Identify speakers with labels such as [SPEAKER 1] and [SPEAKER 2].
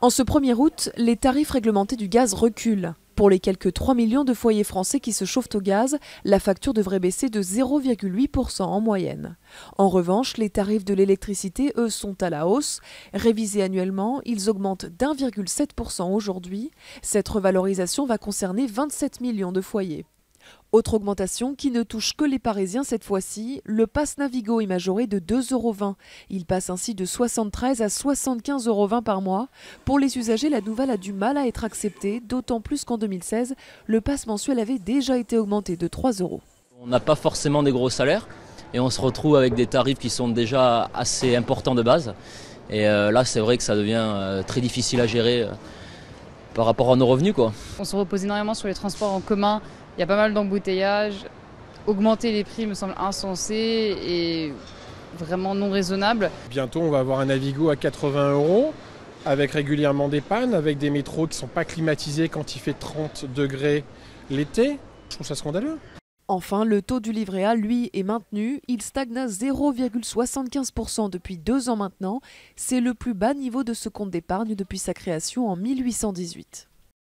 [SPEAKER 1] En ce 1er août, les tarifs réglementés du gaz reculent. Pour les quelques 3 millions de foyers français qui se chauffent au gaz, la facture devrait baisser de 0,8% en moyenne. En revanche, les tarifs de l'électricité, eux, sont à la hausse. Révisés annuellement, ils augmentent d'1,7% aujourd'hui. Cette revalorisation va concerner 27 millions de foyers. Autre augmentation qui ne touche que les Parisiens cette fois-ci, le pass Navigo est majoré de 2,20 €. Il passe ainsi de 73 à 75,20 € par mois. Pour les usagers, la nouvelle a du mal à être acceptée, d'autant plus qu'en 2016, le pass mensuel avait déjà été augmenté de 3 €.
[SPEAKER 2] On n'a pas forcément des gros salaires et on se retrouve avec des tarifs qui sont déjà assez importants de base. Et là, c'est vrai que ça devient très difficile à gérer par rapport à nos revenus, quoi.
[SPEAKER 3] On se repose énormément sur les transports en commun. Il y a pas mal d'embouteillages. Augmenter les prix me semble insensé et vraiment non raisonnable.
[SPEAKER 4] Bientôt, on va avoir un Navigo à 80 €, avec régulièrement des pannes, avec des métros qui ne sont pas climatisés quand il fait 30 degrés l'été. Je trouve ça scandaleux.
[SPEAKER 1] Enfin, le taux du livret A, lui, est maintenu. Il stagne à 0,75% depuis 2 ans maintenant. C'est le plus bas niveau de ce compte d'épargne depuis sa création en 1818.